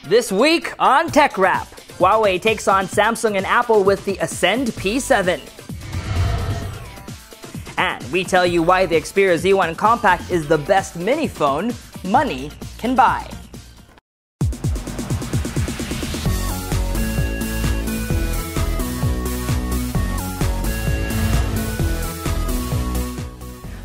This week on Tech Wrap, Huawei takes on Samsung and Apple with the Ascend P7. And we tell you why the Xperia Z1 Compact is the best mini phone money can buy.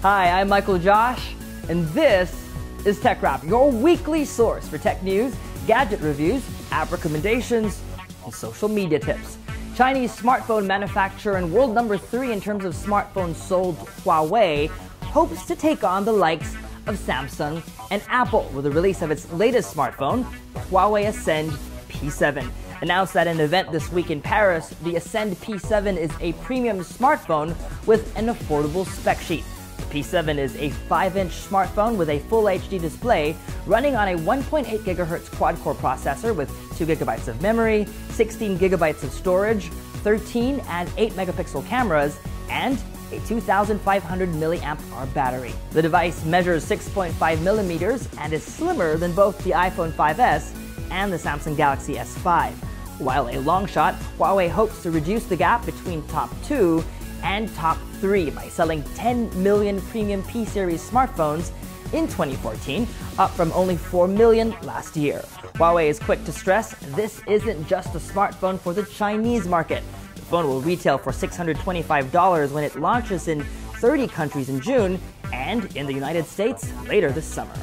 Hi, I'm Michael Josh, and this is Tech Wrap, your weekly source for tech news, gadget reviews, app recommendations, and social media tips. Chinese smartphone manufacturer and world number 3 in terms of smartphones sold, Huawei, hopes to take on the likes of Samsung and Apple with the release of its latest smartphone, Huawei Ascend P7. Announced at an event this week in Paris, the Ascend P7 is a premium smartphone with an affordable spec sheet. The P7 is a 5-inch smartphone with a full HD display running on a 1.8 GHz quad-core processor with 2 GB of memory, 16 GB of storage, 13 and 8 megapixel cameras, and a 2,500 mAh battery. The device measures 6.5 millimeters and is slimmer than both the iPhone 5S and the Samsung Galaxy S5. While a long shot, Huawei hopes to reduce the gap between top 2 and top 3 by selling 10 million premium P-series smartphones in 2014, up from only 4 million last year. Huawei is quick to stress this isn't just a smartphone for the Chinese market. The phone will retail for $625 when it launches in 30 countries in June and in the United States later this summer.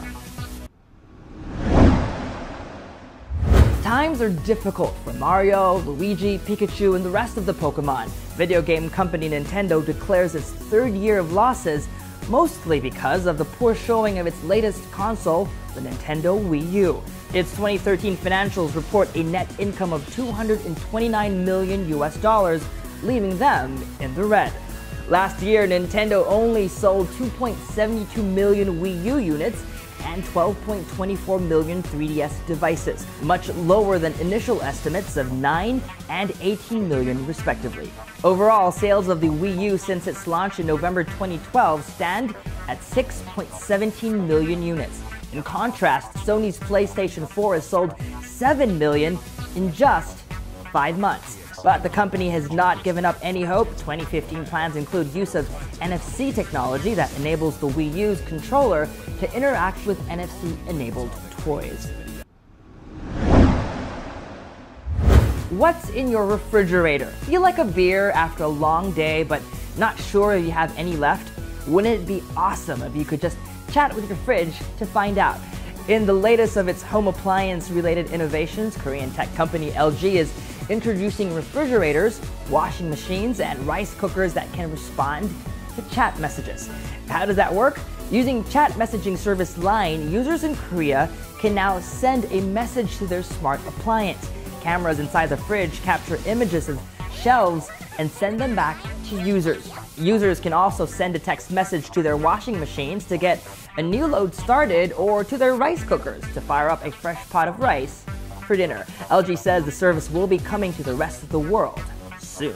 Times are difficult for Mario, Luigi, Pikachu, and the rest of the Pokemon. Video game company Nintendo declares its 3rd year of losses, mostly because of the poor showing of its latest console, the Nintendo Wii U. Its 2013 financials report a net income of $229 million, leaving them in the red. Last year, Nintendo only sold 2.72 million Wii U units and 12.24 million 3DS devices, much lower than initial estimates of 9 and 18 million respectively. Overall, sales of the Wii U since its launch in November 2012 stand at 6.17 million units. In contrast, Sony's PlayStation 4 has sold 7 million in just 5 months. But the company has not given up any hope. 2015 plans include use of NFC technology that enables the Wii U's controller to interact with NFC-enabled toys. What's in your refrigerator? Feel like a beer after a long day but not sure if you have any left? Wouldn't it be awesome if you could just chat with your fridge to find out? In the latest of its home appliance-related innovations, Korean tech company LG is introducing refrigerators, washing machines, and rice cookers that can respond to chat messages. How does that work? Using chat messaging service Line, users in Korea can now send a message to their smart appliance. Cameras inside the fridge capture images of shelves and send them back to users. Users can also send a text message to their washing machines to get a new load started or to their rice cookers to fire up a fresh pot of rice for dinner. LG says the service will be coming to the rest of the world soon.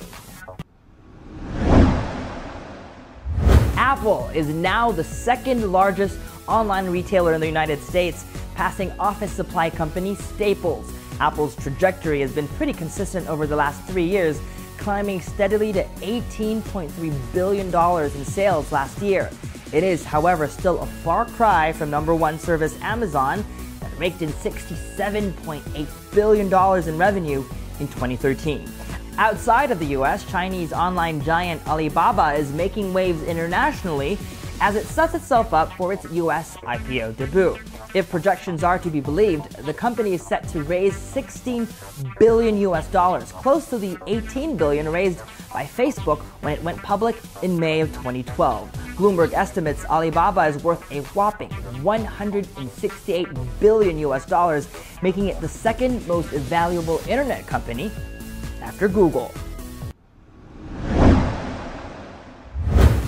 Apple is now the 2nd largest online retailer in the United States, passing office supply company Staples. Apple's trajectory has been pretty consistent over the last 3 years, climbing steadily to $18.3 billion in sales last year. It is, however, still a far cry from number 1 service Amazon, that raked in $67.8 billion in revenue in 2013. Outside of the US, Chinese online giant Alibaba is making waves internationally as it sets itself up for its US IPO debut. If projections are to be believed, the company is set to raise $16 billion, close to the $18 billion raised by Facebook when it went public in May of 2012. Bloomberg estimates Alibaba is worth a whopping $168 billion, making it the 2nd most valuable internet company after Google.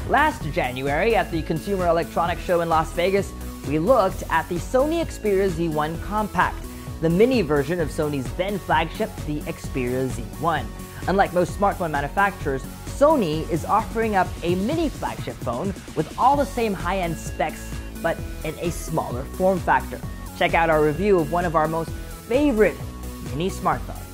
Last January, at the Consumer Electronics Show in Las Vegas, we looked at the Sony Xperia Z1 Compact, the mini version of Sony's then flagship, the Xperia Z1. Unlike most smartphone manufacturers, Sony is offering up a mini flagship phone with all the same high-end specs, but in a smaller form factor. check out our review of one of our most favorite mini smartphones.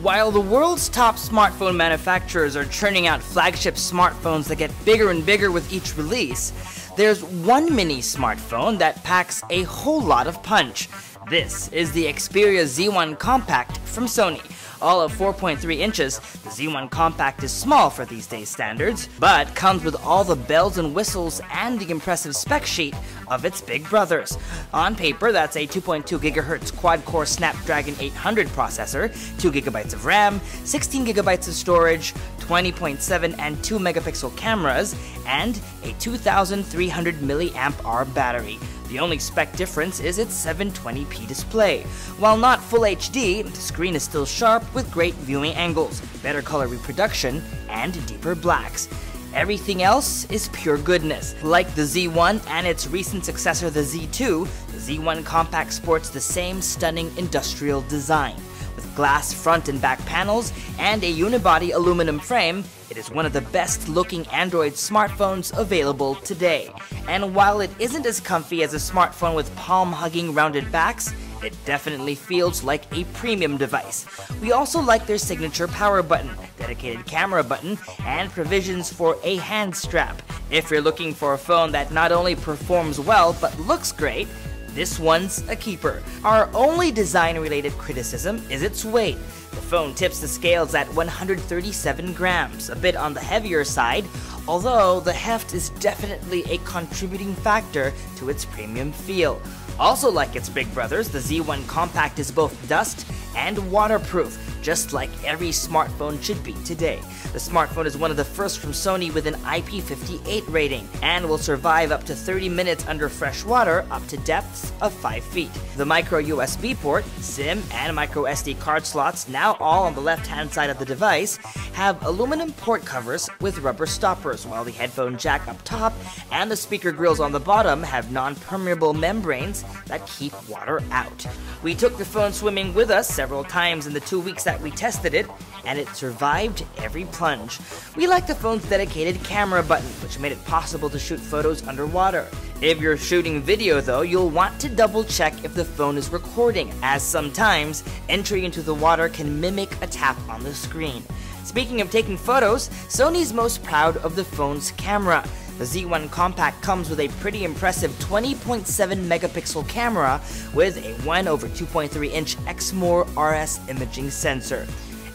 While the world's top smartphone manufacturers are churning out flagship smartphones that get bigger and bigger with each release, there's one mini smartphone that packs a whole lot of punch. This is the Xperia Z1 Compact from Sony. All of 4.3 inches, the Z1 Compact is small for these days' standards, but comes with all the bells and whistles and the impressive spec sheet of its big brothers. On paper, that's a 2.2 GHz quad-core Snapdragon 800 processor, 2 GB of RAM, 16 GB of storage, 20.7 and 2 megapixel cameras, and a 2,300 mAh battery. The only spec difference is its 720p display. While not full HD, the screen is still sharp with great viewing angles, better color reproduction, and deeper blacks. Everything else is pure goodness. Like the Z1 and its recent successor the Z2, the Z1 Compact sports the same stunning industrial design. With glass front and back panels and a unibody aluminum frame, it is one of the best looking Android smartphones available today. And while it isn't as comfy as a smartphone with palm-hugging rounded backs, it definitely feels like a premium device. We also like their signature power button, dedicated camera button, and provisions for a hand strap. If you're looking for a phone that not only performs well but looks great, this one's a keeper. Our only design-related criticism is its weight. The phone tips the scales at 137 grams, a bit on the heavier side, although the heft is definitely a contributing factor to its premium feel. Also like its big brothers, the Z1 Compact is both dust and waterproof, just like every smartphone should be today. The smartphone is one of the first from Sony with an IP58 rating and will survive up to 30 minutes under fresh water up to depths of 5 feet. The micro USB port, SIM, and micro SD card slots, now all on the left-hand side of the device, have aluminum port covers with rubber stoppers, while the headphone jack up top and the speaker grills on the bottom have non-permeable membranes that keep water out. We took the phone swimming with us several times in the 2 weeks that we tested it, and it survived every plunge. We like the phone's dedicated camera button, which made it possible to shoot photos underwater. If you're shooting video though, you'll want to double check if the phone is recording, as sometimes entry into the water can mimic a tap on the screen. Speaking of taking photos, Sony's most proud of the phone's camera. The Z1 Compact comes with a pretty impressive 20.7 megapixel camera with a 1/2.3 inch Exmor RS imaging sensor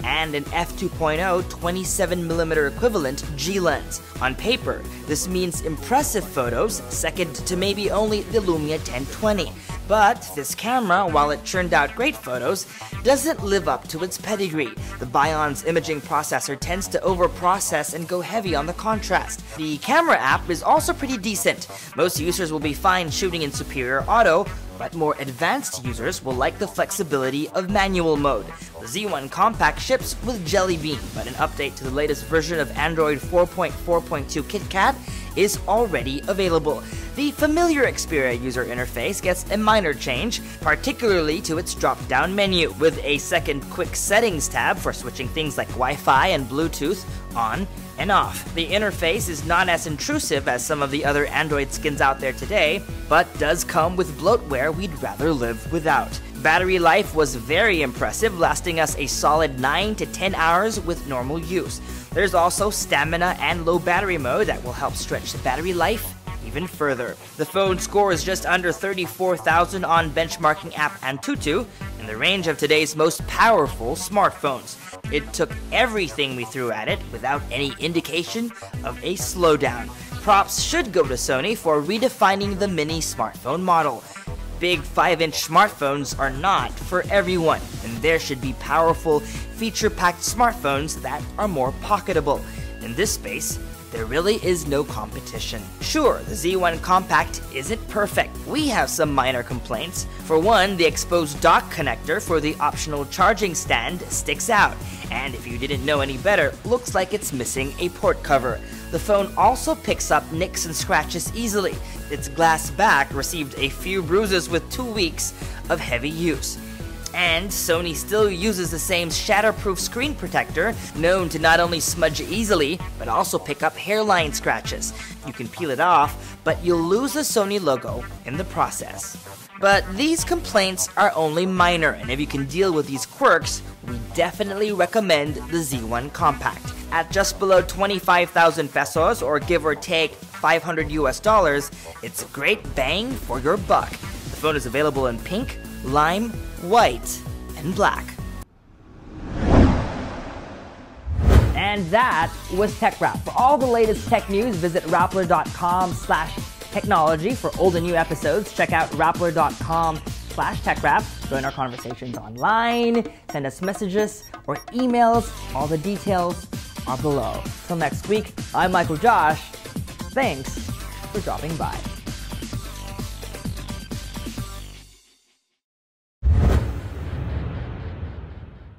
and an f2.0 27mm equivalent G-lens. On paper, this means impressive photos, second to maybe only the Lumia 1020. But this camera, while it churned out great photos, doesn't live up to its pedigree. The Bion's imaging processor tends to overprocess and go heavy on the contrast. The camera app is also pretty decent. Most users will be fine shooting in Superior Auto, but more advanced users will like the flexibility of manual mode. The Z1 Compact ships with Jelly Bean, but an update to the latest version of Android 4.4.2 KitKat is already available. The familiar Xperia user interface gets a minor change, particularly to its drop-down menu, with a second quick settings tab for switching things like Wi-Fi and Bluetooth on and off. The interface is not as intrusive as some of the other Android skins out there today, but does come with bloatware we'd rather live without. Battery life was very impressive, lasting us a solid 9 to 10 hours with normal use. There's also stamina and low battery mode that will help stretch the battery life even further. The phone scores just under 34,000 on benchmarking app Antutu, in the range of today's most powerful smartphones. It took everything we threw at it without any indication of a slowdown. Props should go to Sony for redefining the mini smartphone model. Big 5-inch smartphones are not for everyone, and there should be powerful, feature-packed smartphones that are more pocketable. In this space, there really is no competition. Sure, the Z1 Compact isn't perfect. We have some minor complaints. For one, the exposed dock connector for the optional charging stand sticks out, and if you didn't know any better, looks like it's missing a port cover. The phone also picks up nicks and scratches easily. Its glass back received a few bruises with 2 weeks of heavy use. And Sony still uses the same shatterproof screen protector, known to not only smudge easily, but also pick up hairline scratches. You can peel it off, but you'll lose the Sony logo in the process. But these complaints are only minor, and if you can deal with these quirks, we definitely recommend the Z1 Compact. At just below 25,000 pesos, or give or take $500 US, it's a great bang for your buck. The phone is available in pink, lime, white, and black. And that was Tech Wrap. For all the latest tech news, visit Rappler.com/technology. For old and new episodes, check out Rappler.com/TechWrap. Join our conversations online, send us messages or emails. All the details are below. Till next week, I'm Michael Josh. Thanks for dropping by.